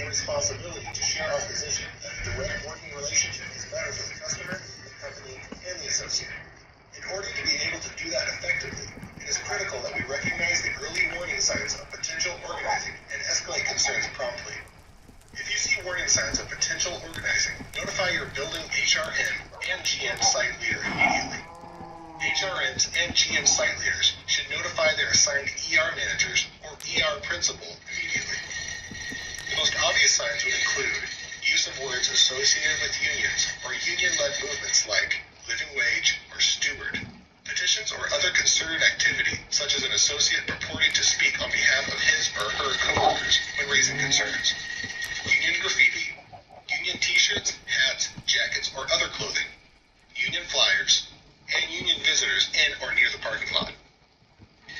responsibility to share our position that a direct working relationship is better for the customer, the company, and the associate. In order to be able to do that effectively, it is critical that we recognize the early warning signs of potential organizing and escalate concerns promptly. If you see warning signs of potential organizing, notify your building HRM and GM site leader immediately. HRMs and GM site leaders should notify their assigned ER managers or ER principal immediately. The most obvious signs would include use of words associated with unions or union-led movements like living wage or steward, petitions or other concerted activity such as an associate purporting to speak on behalf of his or her coworkers when raising concerns, union graffiti, union t-shirts, hats, jackets, or other clothing, union flyers, and union visitors in or near the parking lot.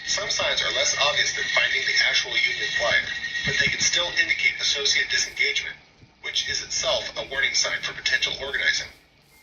Some signs are less obvious than finding the actual union flyer, but they can still indicate associate disengagement, which is itself a warning sign for potential organizing.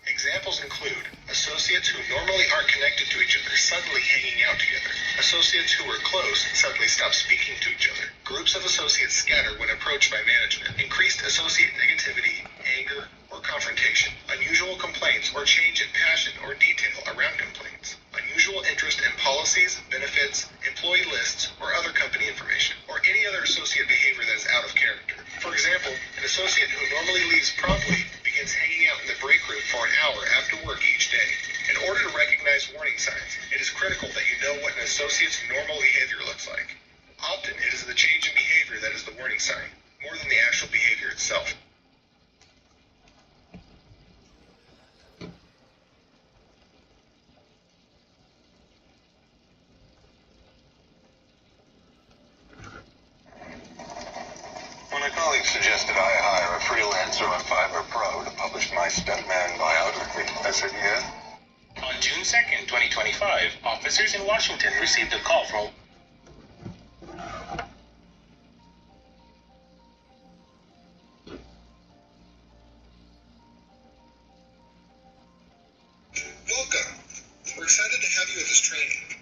Examples include associates who normally aren't connected to each other suddenly hanging out together, associates who were close suddenly stop speaking to each other, groups of associates scatter when approached by management, increased associate negativity, anger, or confrontation, unusual complaints or change in passion or detail around complaints, unusual interest in policies, benefits, employee lists, or other company information, or any other associate behavior that is out of character. For example, an associate who normally leaves promptly begins hanging out in the break room for an hour after work each day. In order to recognize warning signs, it is critical that you know what an associate's normal behavior looks like. Often, it is the change in behavior that is the warning sign, more than the actual behavior itself. When a colleague suggested I hire a freelancer on Fiverr Pro to publish my stuntman biography, I said yeah. On June 2nd, 2025, officers in Washington received a call from Welcome. We're excited to have you at this training.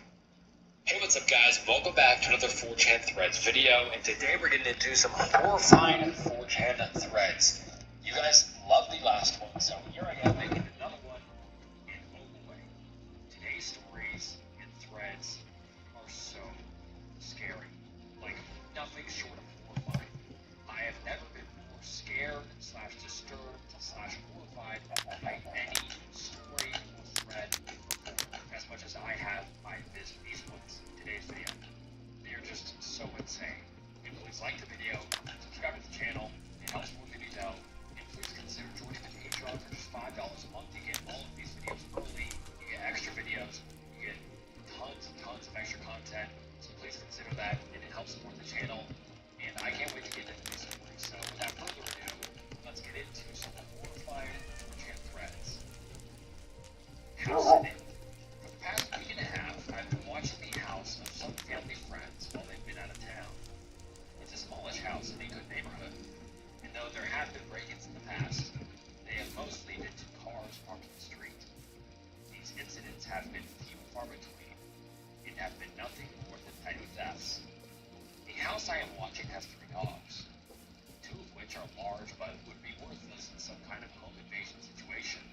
Hey, what's up guys? Welcome back to another 4chan Threads video, and today we're getting into some horrifying 4chan Threads. You guys loved the last one, so here I am making another one in local way. Today's stories and threads are so scary, like nothing short of horrifying. I have never been more scared / disturbed / horrified by any story or thread as much as I have by these ones in today's video. They are just so insane. And please like the video, subscribe to the channel, it helps more videos out, and please consider joining the Patreon for just $5 a month. You get all of these videos early, you get extra videos, you get tons and tons of extra content, so please consider that, and it helps support the channel, and I can't wait to get into these stories. So without further ado, let's get into some horrifying 4chan threads. House sitting. For the past week and a half, I've been watching the house of some family friends while they've been out of town. It's a smallish house in a good neighborhood, and though there have been break-ins in the past, they have mostly been to cars parked in the street. These incidents have been few and far between, and have been nothing more than petty thefts. The house I am watching has 3 dogs, 2 of which are large but would be worthless in some kind of home invasion situation.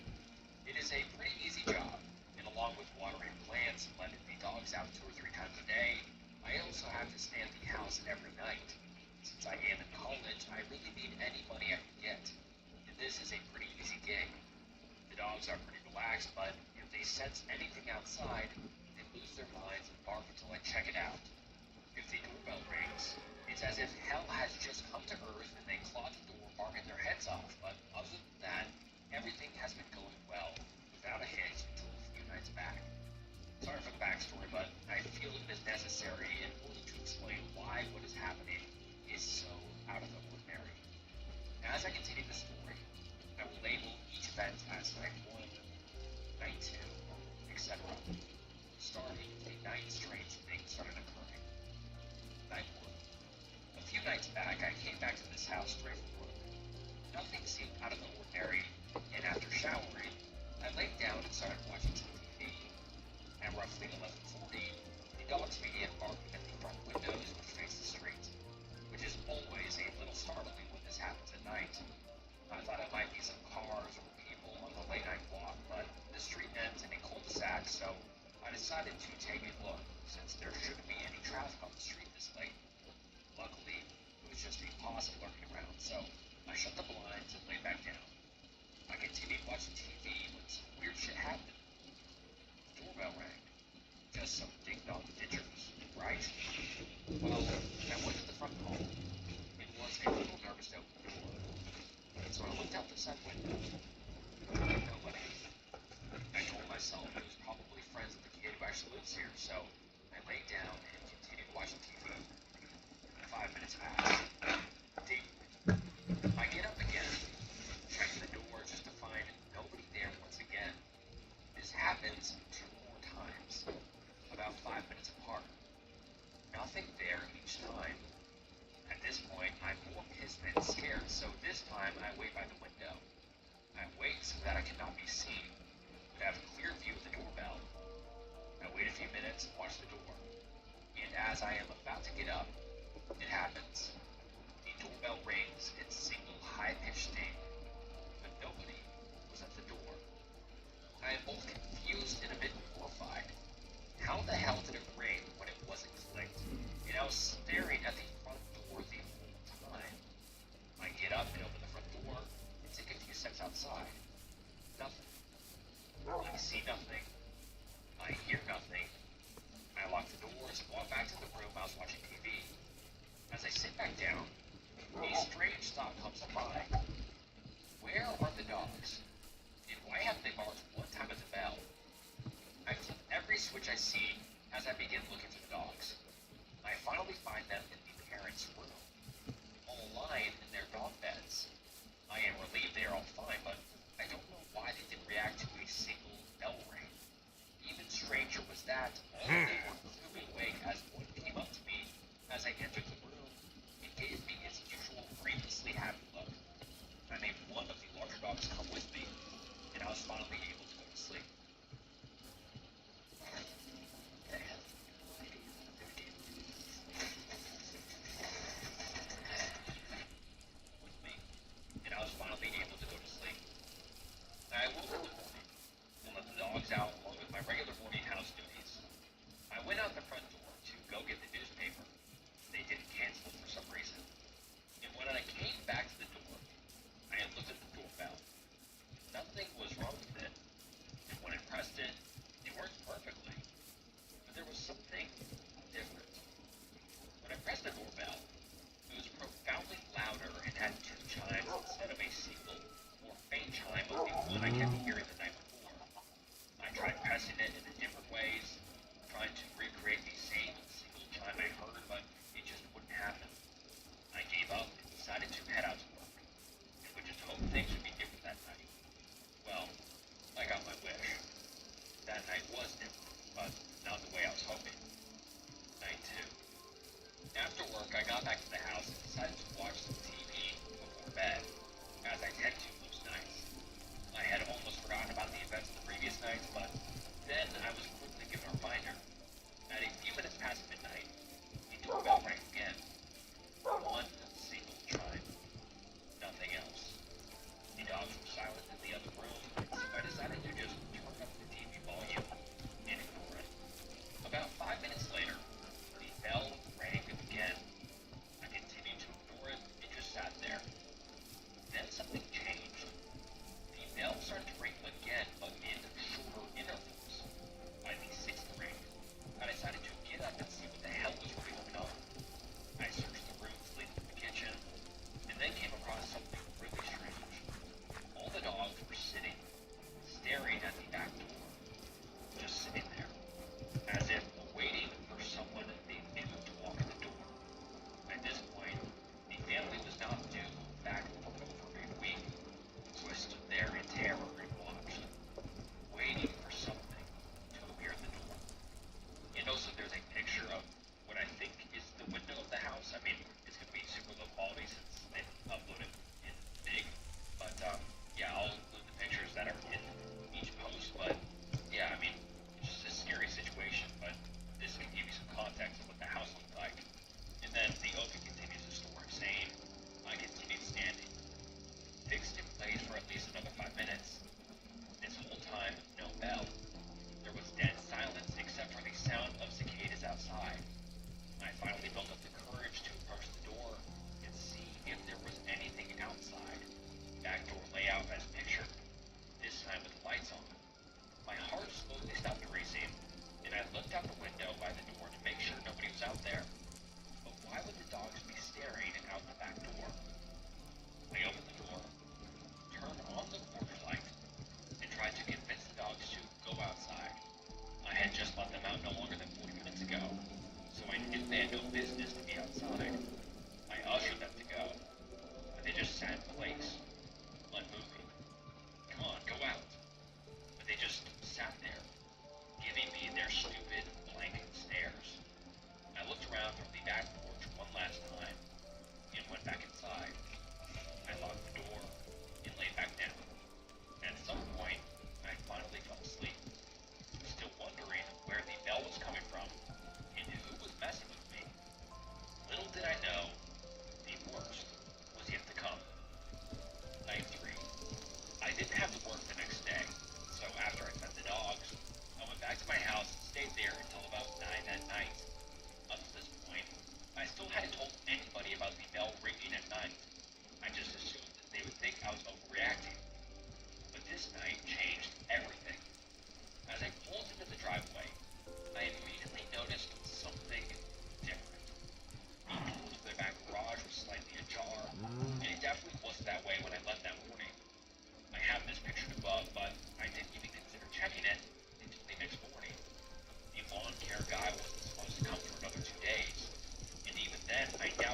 It is a pretty easy job, and along with watering plants and letting the dogs out 2 or 3 times a day, I also have to stand the house every night. Since I am in college, I really need any money I can get, and this is a pretty easy gig. The dogs are pretty relaxed, but if they sense anything outside, they lose their minds and bark until I check it out. If the doorbell rings, it's as if hell has just come to earth and they claw the door, barking their heads off, but other than that, everything has been going well, without a hitch until a few nights back. Sorry for the backstory, but I feel it is necessary in order to explain why what is happening is so out of the ordinary. As I continue the story, I will label each event as night 1, night 2, etc. Starting with the night strange things started occurring. Night 1. A few nights back, I came back gossip lurking around, so I shut the blinds and lay back down. I continued watching TV when some weird shit happened. The doorbell rang. Just some ding-dong ditchers, right? Well, I went to the front hall. It was a little nervous to open the door. So I looked out the side window. Nobody. I told myself it was probably friends of the kid who actually lives here, so I laid down and continued watching TV. 5 minutes passed. Ding. I get up again, check the door just to find nobody there once again. This happens 2 more times, about 5 minutes apart. Nothing there each time. At this point, I'm more pissed than scared, so this time I wait by the window. I wait so that I cannot be seen, but have a clear view of the doorbell. I wait a few minutes and watch the door. And as I am about to get up, it happens. The doorbell rings in single high-pitched sting, but nobody was at the door. I am both confused and a bit horrified. How the hell did it ring when it wasn't clicked? And I was staring at the front door the whole time. I get up and open the front door and take a few steps outside. Nothing. I see nothing. I hear nothing. I lock the doors and walk back to the room I was watching TV. As I sit back down, a strange thought comes to mind. Where are the dogs? And why haven't they barked one time at the bell? I flip every switch I see as I begin looking for the dogs. I finally find them in the parents' room, all lying in their dog beds. I am relieved they are all fine, but I don't know why they didn't react to a single bell ring. Even stranger was that all of them were clearly awake as one came up to me as I entered the room and gave me its usual grievously happy look. I made one of the larger dogs come with me, and I was finally able to go to sleep. I woke up in the morning and let the dogs out along with my regular morning house duties. I went out the front door to go get the newspaper. They didn't cancel it for some reason. And when I came back to the door, I had looked at the doorbell. Nothing was wrong with it. And when I pressed it, it worked perfectly. But there was something different. When I pressed the doorbell, it was profoundly louder and had 2 chimes instead of a single or faint chime of the one I kept hearing the night before. I tried pressing it in different ways, trying to recreate the same single chime I heard, but it just wouldn't happen. I gave up and decided to head out to work, and would just hope things would be different that night. Well, I got my wish. That night was different, but not the way I was hoping. Night 2. After work, I got back to the house and decided to watch some TV before bed, as I tend to most nights. I had almost forgotten sat in place, unmoving. Come on, go out. But they just sat there, giving me their stupid, blank stares. I looked around from the back porch one last time, and went back inside. I locked the door, and lay back down. At some point, I finally fell asleep, still wondering where the bell was coming from, and who was messing with me. Little did I know, the worst was yet to come. Night 3. I didn't have to work the next day, so after I fed the dogs, I went back to my house and stayed there until about 9 that night. Up to this point, I still hadn't told anybody about the bell ringing at night. I just assumed that they would think I was overreacting. But this night changed everything. As I pulled into the driveway, I immediately noticed something different. The door to the back garage was slightly ajar, and it definitely wasn't that way when I left that morning. I have this pictured above, but I didn't even consider checking it until the next morning. The lawn care guy wasn't supposed to come for another 2 days, and even then, I doubted